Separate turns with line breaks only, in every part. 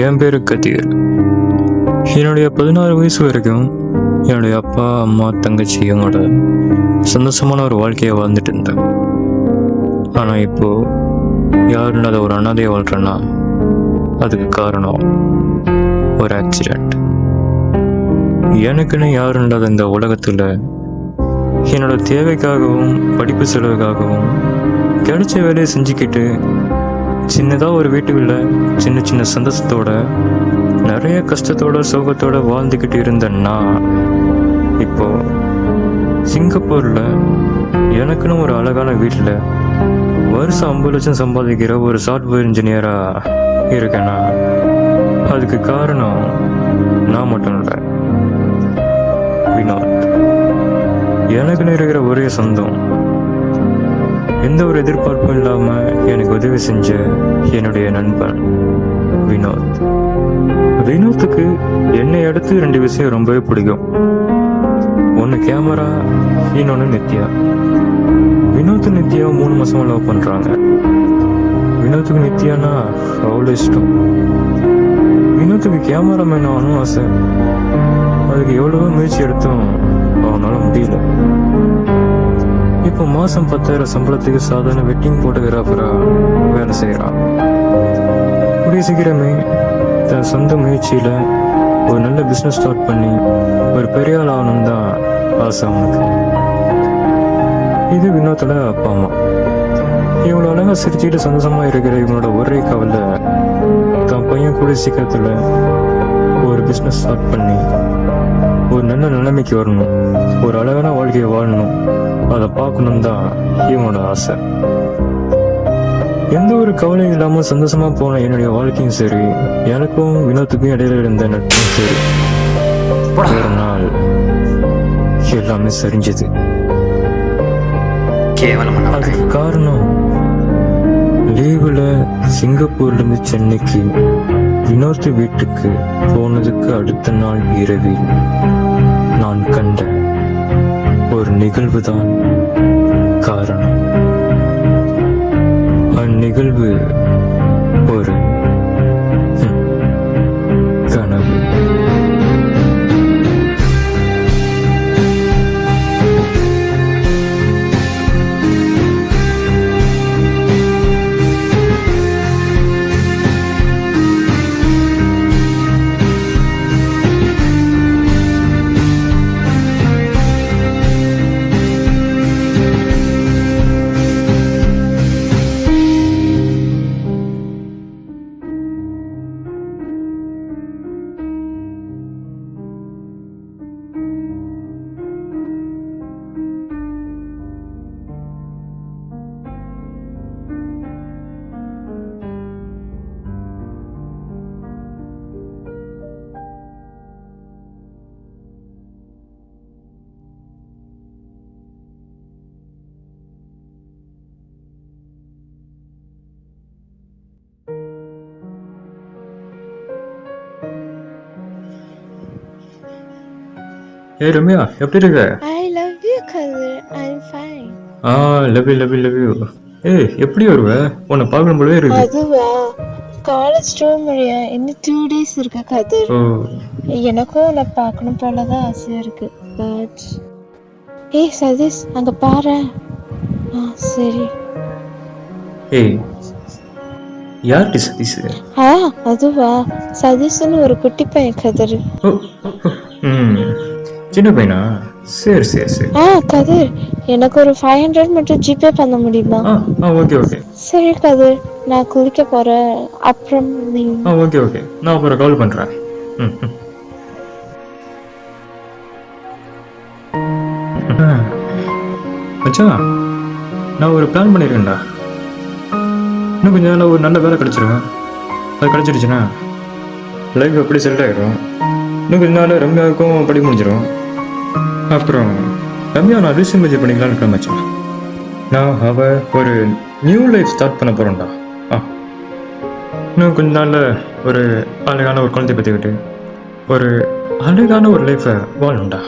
என் பேரு கதீர். என்னுடைய 16 வயசு வரைக்கும் என்னுடைய அப்பா அம்மா தங்கச்சி இவங்களோட சந்தோஷமான ஒரு வாழ்க்கையை வாழ்ந்துட்டு இருந்தேன். ஆனால் இப்போது யாரும் இல்லாத ஒரு அனாதையை வாழ்கிறேன்னா அதுக்கு காரணம் ஒரு ஆக்சிடெண்ட். எனக்குன்னு யாரும் இல்லாத இந்த உலகத்தில் என்னோட தேவைக்காகவும் படிப்பு செலவுக்காகவும் கிடைச்ச வேலையை செஞ்சுக்கிட்டு சின்னதாக ஒரு வீட்டுக்குள்ள சின்ன சின்ன சந்தோஷத்தோட நிறைய கஷ்டத்தோட சோகத்தோட வாழ்ந்துக்கிட்டு இருந்தேன்னா இப்போ சிங்கப்பூரில் எனக்குன்னு ஒரு அழகான வீட்டில் வருஷம் 50 லட்சம் சம்பாதிக்கிற ஒரு சாஃப்ட்வேர் இன்ஜினியராக இருக்கேன்னா அதுக்கு காரணம் நான் மட்டும் இல்லை, வினோத். எனக்குன்னு இருக்கிற ஒரே சொந்தம், எந்த ஒரு எதிர்பார்ப்பும் இல்லாமல் எனக்கு உதவி செஞ்ச என்னுடைய நண்பன் வினோத். வினோத்துக்கு என்னை அடுத்து 2 விஷயம் ரொம்பவே பிடிக்கும். ஒன்று கேமரா, இன்னொன்று நித்யா. வினோத்து நித்யா 3 மாசமா லவ் பண்ணுறாங்க. வினோத்துக்கு நித்யானா அவ்வளோ இஷ்டம். வினோத்துக்கு கேமராமேன் ஆகணும் ஆசை. அதுக்கு எவ்வளவோ முயற்சி எடுத்தும் அவனால முடியல. இப்போ மாதம் 10,000 சம்பளத்துக்கு சாதாரண வெட்டிங் ஃபோட்டோகிராஃபராக வேலை செய்கிறான். கூடிய சீக்கிரமே தன் சொந்த முயற்சியில் ஒரு நல்ல பிஸ்னஸ் ஸ்டார்ட் பண்ணி ஒரு பெரிய ஆள் ஆகணும்னு தான் ஆசை அவனுக்கு. இது வினோத்தோட அப்பா அம்மா. இவங்களோட அழகாக சிரிச்சுக்கிட்டு சந்தோஷமாக இருக்கிற இவங்களோட ஒரே கவலை தான் பையன் கூடிய சீக்கிரத்தில் ஒரு பிஸ்னஸ் ஸ்டார்ட் பண்ணி ஒரு நல்ல நிலைமைக்கு வரணும், ஒரு அழகான வாழ்க்கையை வாழணும், அதை பார்க்கணும் தான் இவனோட ஆசை. எந்த ஒரு கவலையும் இல்லாமல் சந்தோஷமாக போன என்னுடைய வாழ்க்கையும் சரி, எனக்கும் வினோத்துக்கும் இடையில இருந்த நட்பும் சரி, ஒரு நாள் எல்லாமே சரிஞ்சது. அதுக்கு காரணம் லீவில் சிங்கப்பூர்லேருந்து சென்னைக்கு வினோத் வீட்டுக்கு போனதுக்கு அடுத்த நாள் இரவில் நான் கண்ட ஒரு நிகழ்வு தான் காரணம். அந்நிகழ்வு ஒரு கனவு. ஏய் ரம்யா, எப்படி இருக்க?
I love you, Kadir. I'm fine.
Love you. ஏய், எப்படி வருவ? உன்னை பார்க்கணும் போலவே இருக்கு.
அதுவா, காலேஜ் டூர் முடிய இன்னும் 2 days இருக்கு கதிர். எனக்கும் உன்னை பார்க்கணும் போலதான் ஆசையா இருக்கு. பட் ஏய் சதீஷ், அங்க பாரு. சரி.
ஏய், யார்டி சதீஷ்?
அதுவா, சதீஷ்னு ஒரு குட்டி பையன் கதிர்.
சின்ன பையனா? சரி சரி சரி.
கதிர், எனக்கு ஒரு 500 மட்டும் ஜிபே பண்ண முடியுமா?
Okay okay.
சரி கதிர், நான் குளிக்க போறேன். அப்புறம் நீ
ஓகே நான் அப்புறம் கால் பண்றேன். மச்சான், நான் ஒரு பிளான் பண்ணிருக்கேன்டா. இன்னும் கொஞ்சம் நாள் ஒரு நல்ல வேலை கிடைச்சிருவேன். அது கிடைச்சிருச்சுன்னா லைஃப் எப்படி செட் ஆகிடும். இன்னும் கொஞ்ச நாள் ரம்யாவுக்கும் படிக்க முடிஞ்சிடும். அப்புறம் ரம்யா நான் ரீசன்மேஜ் பண்ணிக்கலான்னு இருக்கேன் மச்சான். நான் ஒரு நியூ லைஃப் ஸ்டார்ட் பண்ண போகிறேன்டா. இன்னும் கொஞ்ச நாளில் ஒரு அழகான ஒரு குழந்தைய பற்றிக்கிட்டு ஒரு அழகான ஒரு லைஃப்பை வாழணும்டா.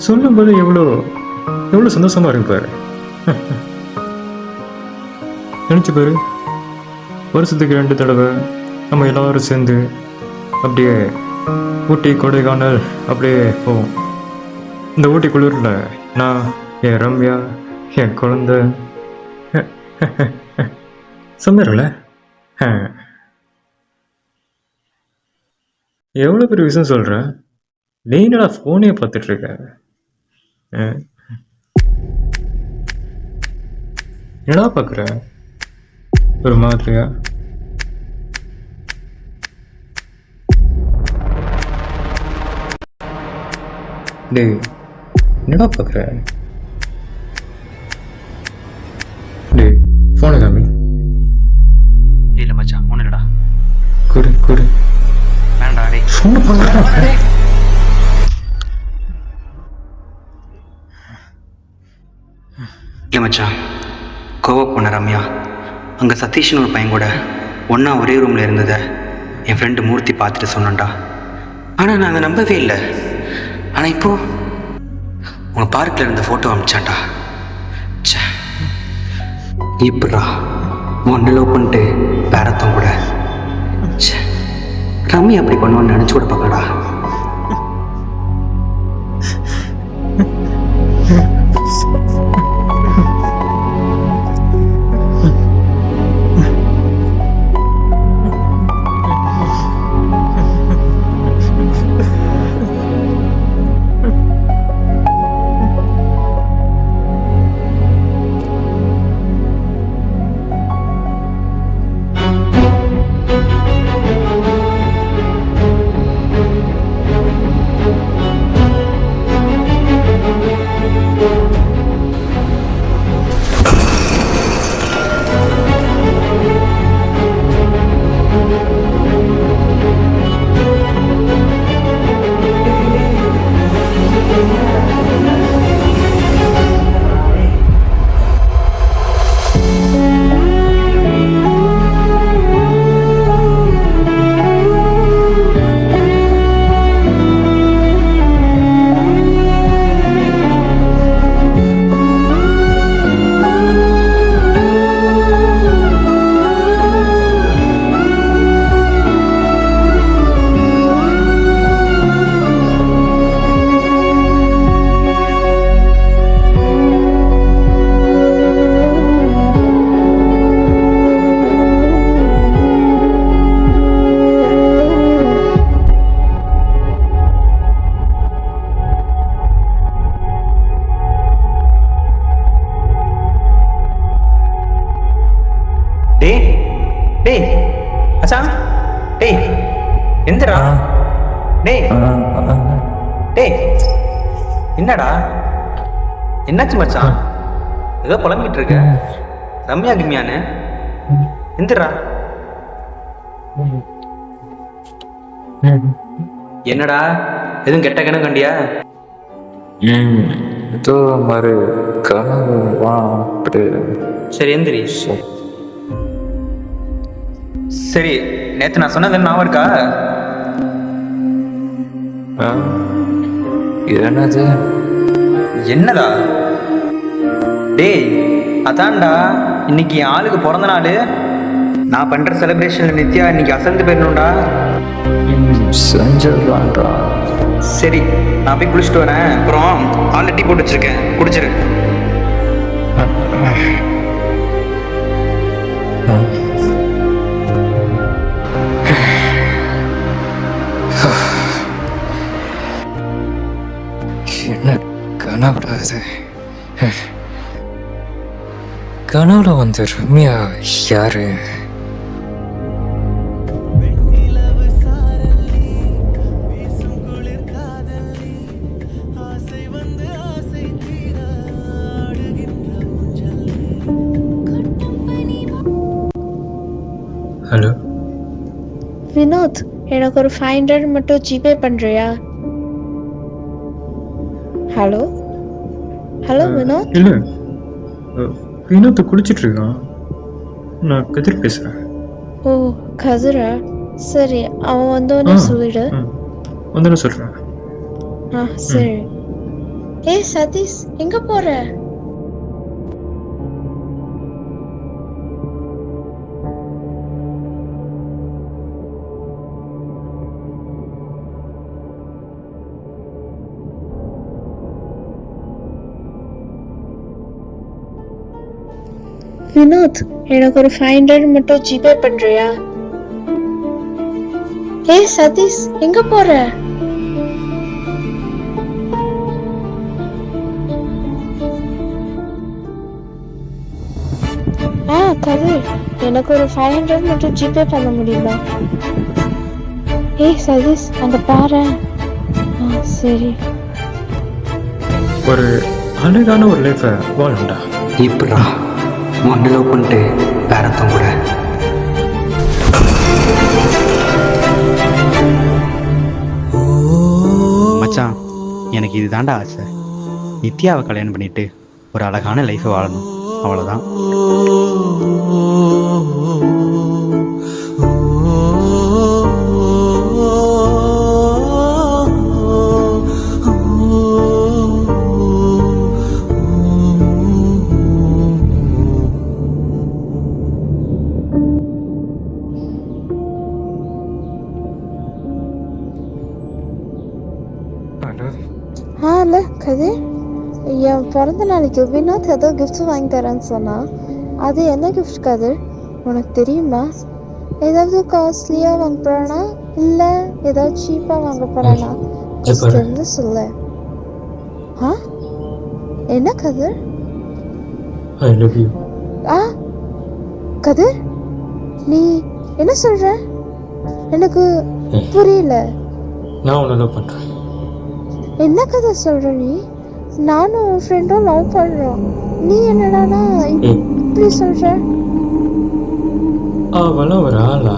சொல்லும்போது எவ்வளோ சந்தோஷமா இருக்கு பாரு. நினச்சி பாரு, வருஷத்துக்கு 2 தடவை நம்ம எல்லாரும் சேர்ந்து அப்படியே ஊட்டி கொடைக்கானல் அப்படியே போவோம். இந்த ஊட்டி குளிரில் நான், என் ரம்யா, என் குழந்தை சொன்னார்ல. எவ்வளோ பெரிய விஷயம் சொல்கிறேன். நீ என்னடா ஃபோனே பார்த்துட்ருக்க? என்னடா பார்க்குற ஒரு மாதிரியா? டேய் என்னடா பார்க்குற? டேய் ஃபோனை காமி.
இல்லை மச்சான் ஒன்றும் இல்லைடா.
குடு
வேண்டா டே.
ஃபோனை பார்க்குறா.
இல்லை மச்சான், கோவா போன ரம்யா அங்கே சதீஷ்னு ஒரு பையன் கூட ஒன்றா ஒரே ரூமில் இருந்ததை என் ஃப்ரெண்டு மூர்த்தி பார்த்துட்டு சொன்னான்டா. ஆனால் நான் அதை நம்பவே இல்லை. ஆனால் இப்போது உங்கள் பார்க்கில் இருந்த ஃபோட்டோ அனுப்பிச்சான்டா. சே, இப்படா ஒன்று லவ் பண்ணிட்டு பேரத்தம் கூட. சே, ரம்யா அப்படி பண்ணுவான்னு நினச்சி கூட பார்க்கடா. டேய் மச்சான், டேய் எந்திரா. டேய் டேய் என்னடா என்னாச்சு மச்சான்? ஏதோ புலம்பிட்டு இருக்க. ரம்யா கிம்யான்னு எந்திரா. என்னடா எதுவும் கெட்ட கணக்கு கண்டியா?
ஏதோ மாதிரி கனவு அப்படி.
சரி எந்திரி. சரி, நேற்று நான் சொன்னது ஞாபகம் இருக்கா?
என்னது?
என்னடா? டேய் அதான்டா, இன்னைக்கு என் ஆளுக்கு பிறந்த நாள். நான் பண்ற செலிப்ரேஷன்ல நித்யா இன்னைக்கு அசந்து போயிடணும்டா.
செஞ்சிடலாம்டா.
சரி, நான் போய் குளிச்சுட்டு வரேன். அப்புறம் ஆல்ரெடி டீ போட்டு வச்சிருக்கேன், குடிச்சிரு.
என்ன கனவுடா இது? கனவுல வந்து ரம்யா யாரு? ஹலோ
வினோத், எனக்கு ஒரு 500 மட்டும் ஜிபே பண்றியா? Hello hello Vinod.
இல்லை, வினோத் குளிச்சுட்டு இருக்கான். நான் கதிர் பேசுகிறேன்.
ஓ கதிரா, சரி அவன் வந்தோடனே சொல்லிடு.
வந்து சொல்கிறேன்.
ஆ சரி. ஏய் சதீஷ், எங்க போற? வினோத், எனக்கு ஒரு 500 மட்டும் ஜிபே பண்றியா? ஏய் சதீஷ், எங்க போற? கதிர், எனக்கு ஒரு 500 மட்டும் ஜிபே பண்ண முடியுமா? ஏய் சதீஷ், அங்க பாரு. சரி.
ஒரு அழகான ஒரு லைஃபை வாழண்டா.
இப்படா ஒன்று லவ் பண்ணிட்டு பேரத்தம் கூட
மச்சான், எனக்கு இது தாண்டா ஆசை. நித்யாவை கல்யாணம் பண்ணிட்டு ஒரு அழகான லைஃப்பை வாழணும், அவ்வளோதான்.
இல்ல கதிர், என் பிறந்த நாளைக்கு வினோத் ஏதோ கிஃப்ட் வாங்கி தரேன்னு சொன்னா. அது என்ன கிஃப்ட் கதிர், உனக்கு தெரியுமா? ஏதாவது காஸ்ட்லியா வாங்க போறானா இல்ல ஏதாவது சீப்பா வாங்க போறானா? தெரிஞ்சு சொல்லு. என்ன கதிர்?
I love you.
கதிர், நீ என்ன சொல்ற? எனக்கு புரியல.
நான் உன்னை லவ் பண்றேன்.
என்ன கதை சொல்ற நீ? நானும் உன் ஃப்ரெண்டும் லவ் பண்றோம். நீ என்னடானா இப்படி சொல்ற?
அவளாம் ஒரு ஆளா?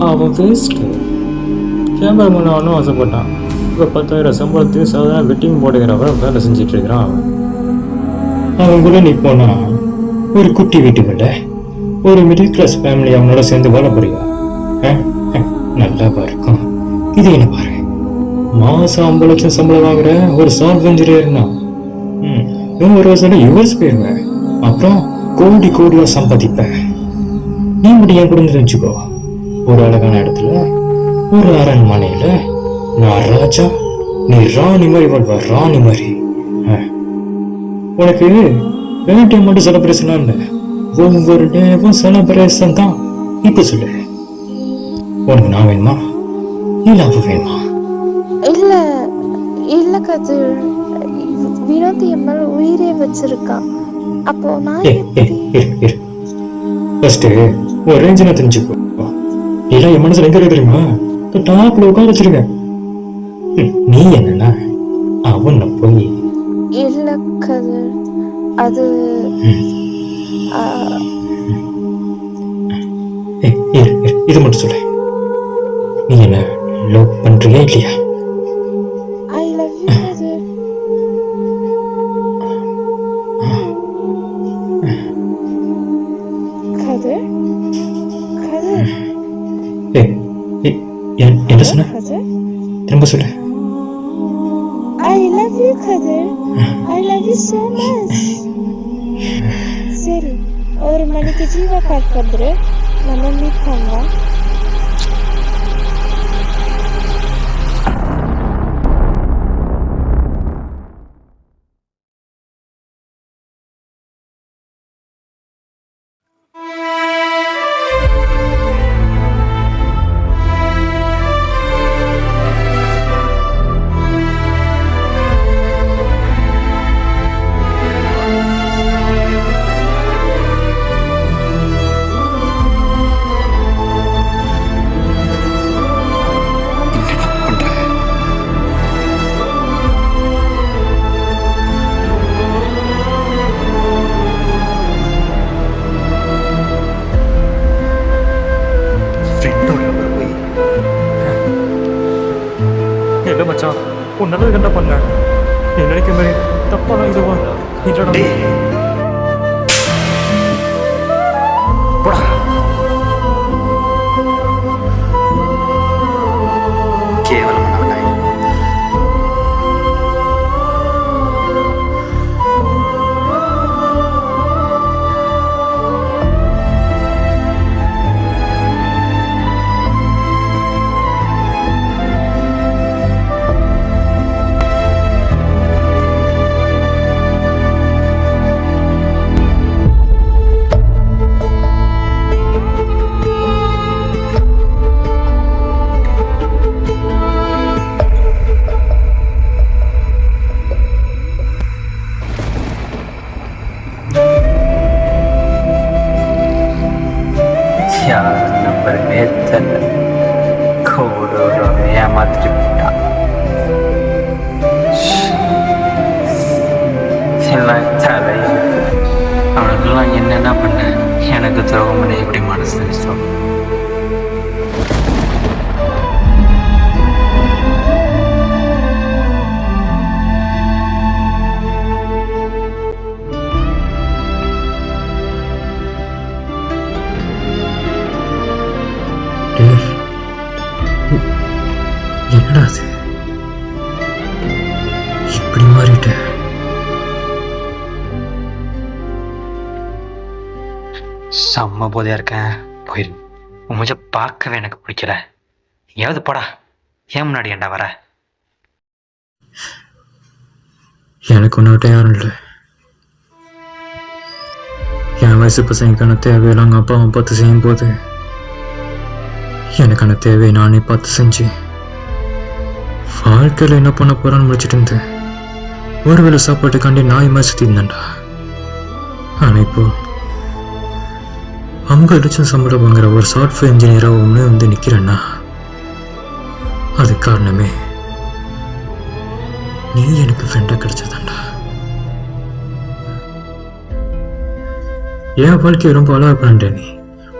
அவன் வேஸ்ட். கேமராமேன் அவனும் ஆசைப்பட்டான். இப்போ 10,000 சம்பளத்துக்கு சாதாரண வெட்டிங் போடுகிறவ வேலை செஞ்சிட்டு இருக்கிறான். அவன் கூட நீ போனா ஒரு குட்டி வீட்டுக்குள்ள ஒரு மிடில் கிளாஸ் ஃபேமிலி அவனோட சேர்ந்து வாழ போறியா? நல்லா இருக்கும். இது என்ன பாரு, மாசம் 50 லட்சம் சம்பளம் வாங்குற ஒரு சாஃப்ட்வேர் இன்ஜினியர்னா இவன் ஒரு வருஷம் யூஎஸ் போயிருவேன். அப்புறம் கோடி கோடியா சம்பாதிப்பேன். நீ மட்டும் என் கூட வச்சுக்கோ. ஒரு அழகான இடத்துல ஒரு அரண்மனையில நான் ராஜா, நீ ராணி மாதிரி வாழ்வ. ராணி மாதிரி. உனக்கு வேண்டிய மட்டும் செலிப்ரேஷனா இல்லை, ஒவ்வொரு டேவும் செலிப்ரேஷன் தான். இப்ப சொல்லு, உனக்கு நான் வேணுமா இல்ல அவ வேணுமா?
இல்ல இல்ல கதிர், வினோத் என் மேல உயிரே வச்சிருக்கான். அப்போ நான்
ஃபர்ஸ்ட் ஒரு ரேஞ்ச் நான் தெரிஞ்சுக்கோ. இல்ல என் மனசுல எங்க இருக்கு தெரியுமா? டாப்ல உட்கார வச்சிருக்கேன். நீ என்னன்னா அவனை போய்
இல்ல கதிர், அது
இது மட்டும் சொல்லு, நீ என்ன லவ் பண்றியா இல்லையா?
ஐ லவ் யூ கதிர். கதிர் கதிர்
என்ன சொன்ன?
கதிர்,
திரும்ப சொல்லு.
I love you Kathir. I love you so much. சரி, 1 மணிக்கு ஜீவா பார்க் வந்துரு, நம்ம மீட் பண்ணலாம்.
இல்லை மச்சான், உன் நல்லது கண்டா பண்ண. நீ நினைக்க மாதிரி தப்பான இதுவா இல்லடா.
கேவலமானவனாய்.
இப்படி மாறிட்ட?
செம்ம போதையா இருக்கேன், போயிரு. உன் முஞ்ச பார்க்கவே எனக்கு பிடிக்கல. எங்கேயாவது போடா, ஏன் முன்னாடி ஏன்டா வர?
எனக்கு ஒன்றுட்ட யாரும் இல்லை. என் வயசு பசங்களுக்கான தேவையெல்லாம் எங்கள் அப்பா அம்மா பார்த்து செய்யும் போது எனக்கான தேவையை நானே பார்த்து செஞ்சு வாழ்க்கையில் என்ன பண்ண போறான்னு முடிச்சுட்டு இருந்தேன். ஒரு வேளை சாப்பாட்டுக்காண்டி நாய் மாதிரி சுற்றி இருந்தேன்டா. ஆனால் இப்போ 50 லட்சம் சம்பளம் வாங்குற ஒரு சாஃப்ட்வேர் இன்ஜினியராக ஒன்று வந்து நிற்கிறேன்னா அது காரணமே நீ எனக்கு ஃப்ரெண்டாக கிடைச்சதாண்டா. என் வாழ்க்கையை ரொம்ப அழகா பண்ண நீ.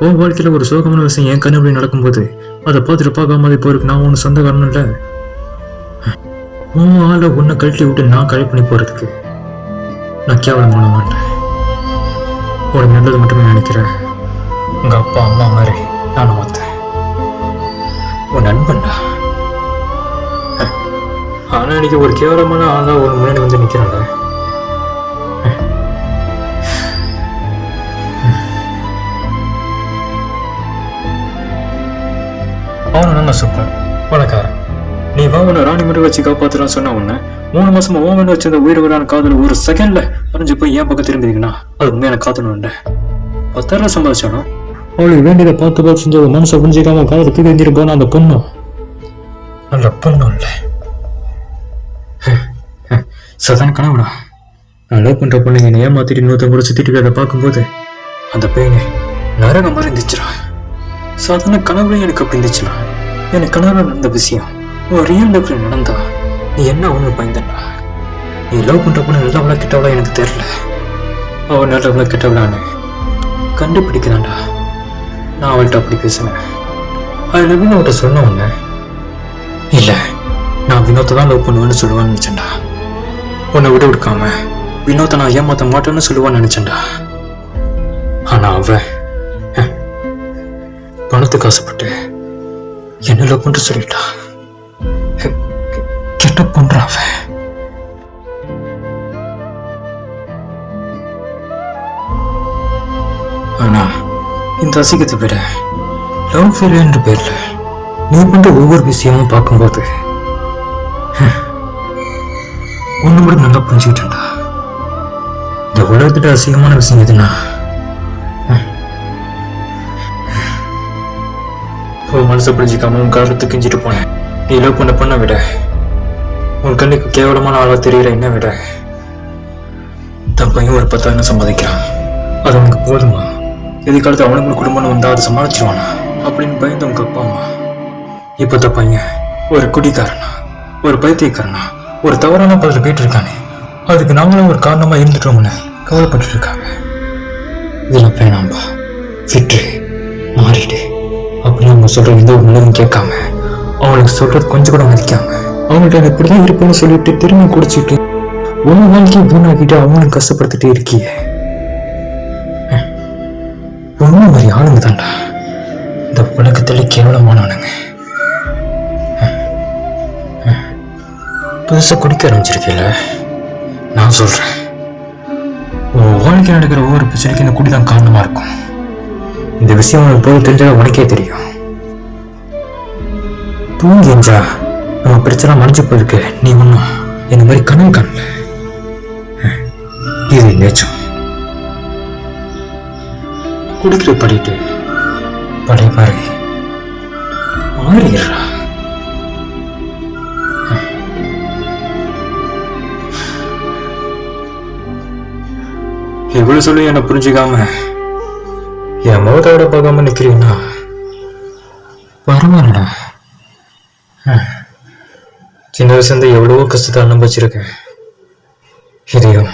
உன் வாழ்க்கையில் ஒரு சோகமான விஷயம் என் கண்ணு அப்படி நடக்கும்போது அதை பார்த்துட்டு பார்க்காம இப்போ இருக்கு நான் உன் சொந்த காரணம் இல்லை. உன் ஆளை உன்னை கழட்டி விட்டு நான் கழி பண்ணி போறதுக்கு நான் கேவலமான மாட்டேன். உனக்கு நல்லது மட்டுமே நினைக்கிறேன். உங்க அப்பா அம்மா மாதிரி நானும் மாத்தேன். உன் நண்பன்டா. ஆனா இன்னைக்கு ஒரு கேவலமான ஆளா ஒரு முன்னாடி வந்து நிக்கிறான்ல. அவனு நல்லா சூப்பர் பணக்காரன். நீ வாவனை ராணி மட்டும் வச்சு காப்பாத்துறான்னு சொன்ன உடனே 3 மாசமா ஓவன் வச்சிருந்த உயிரோடான காதல் ஒரு செகண்ட்ல அறிஞ்சு போய் ஏன் பக்கம் திரும்பிங்கன்னா அது உண்மையான காதலும் இல்லை. 10,000 சம்பாதிச்சாலும் அவளுக்கு வேண்டியதை பார்த்து செஞ்ச ஒரு மனசை புரிஞ்சிக்காம காதலுக்கு தெரிஞ்சிட்டு போன அந்த பொண்ணும் நல்ல பொண்ணும் இல்லை. சாதாரண கனவுடா. நான் லவ் பண்ற பொண்ணுங்க என்னை ஏமாத்திட்டு இன்னொருத்தன் கூட சுத்திட்டு அதை பார்க்கும்போது அந்த பெயினே நரகம் மாதிரி இருந்துச்சுடா. சாதாரண கனவுலையும் எனக்கு அப்படி இருந்துச்சுன்னா எனக்கு கனவுல நடந்த விஷயம் உன் ரியல் லைஃப்ல நடந்தா நீ என்ன ஒண்ணு பயந்தா? நீ லவ் பண்ற பொண்ணு நல்லவளா கெட்டவளா எனக்கு தெரியல. அவள் நல்லவளா கெட்டவளான்னு கண்டுபிடிக்கிறான்டா. நான் அவள்கிட்ட அப்படி பேசினேன். அது நவீன அவட்ட சொன்ன உடனே இல்லை நான் வினோத்தை தான் லவ் பண்ணுவேன்னு சொல்லுவான்னு நினைச்சேன்டா. உன்னை விட விடுக்காம வினோத்தை நான் ஏமாத்த மாட்டேன்னு சொல்லுவான்னு நினைச்சேன்டா. ஆனா அவன் பணத்துக்கு ஆசைப்பட்டு என்ன லவ் பண்ணிட்டு சொல்லிட்டா. கெட்ட பண்ற அவன். ஆனா இந்த அசிங்கத்தை விட லவ் ஃபெயிலியர்ன்ற பேர்ல நீ பண்ற ஒவ்வொரு விஷயமும் பார்க்கும்போது ஒண்ணு மட்டும் நல்லா புரிஞ்சுக்கிட்டேன்டா. இந்த உலகத்துல அசிங்கமான விஷயம் எதுனா உன் மனசை புரிஞ்சிக்காம உன் காலத்தை கிஞ்சிட்டு போனேன். நீ லவ் பண்ண விட உன் கண்ணுக்கு கேவலமான ஆளா தெரியற என்ன விட தன் பையன் ஒரு 10,000 சம்பாதிக்கிறான். அது உனக்கு போதுமா? எதிர்காலத்து அவனுக்கு குடும்பம் வந்தா அதை சமாளிச்சிருவானா அப்படின்னு பயந்து உங்க அப்பா அம்மா இப்ப தன் பையன் ஒரு குடிக்காரனா ஒரு பைத்தியக்காரனா ஒரு தவறான பதில போயிட்டு இருக்கானே அதுக்கு நாங்களும் ஒரு காரணமா இருந்துட்டோம்னு கவலைப்பட்டு இருக்காங்க. இதெல்லாம் வேணாம்பா, விட்டு மாறிடு அப்படின்னு அவங்க சொல்ற எந்த ஒரு நல்லதும் கேட்காம அவங்களுக்கு சொல்றது கொஞ்சம் கூட மதிக்காம அவங்கள்ட்ட இப்படிதான் இருப்பேன்னு சொல்லிட்டு திரும்பி குடிச்சிட்டு ஒன்னு வாழ்க்கையை வீணாக்கிட்டு அவங்களும் கஷ்டப்படுத்திட்டே இருக்கிய ஒன்னும் மாதிரி ஆளுங்க தான்டா இந்த உலகத்துல கேவலமானவனுங்க. புதுசா குடிக்க ஆரம்பிச்சிருக்கீல, நான் சொல்றேன் உன் வாழ்க்கை நடக்கிற ஒவ்வொரு பிரச்சனைக்கு இந்த குடிதான் காரணமா இருக்கும். இந்த விஷயம் உனக்கு போய் தெரிஞ்சா உனக்கே தெரியும். தூங்கி எஞ்சா நம்ம பிரச்சனை மறைஞ்சு போயிருக்கு. நீ ஒன்றும் இந்த மாதிரி கனவு காணல. இது நேச்சம். குடிக்கிற படிட்டு பழைய மாதிரி மாறிடுறா. இவ்வளவு சொல்லி என்னை புரிஞ்சுக்காம என் முகத்தோட பார்க்காம நிக்கிறீங்கன்னா பரவாயில்லடா. சின்ன வயசுல எவ்வளவோ கஷ்டத்தை அனுபவிச்சிருக்கேன். இதையும்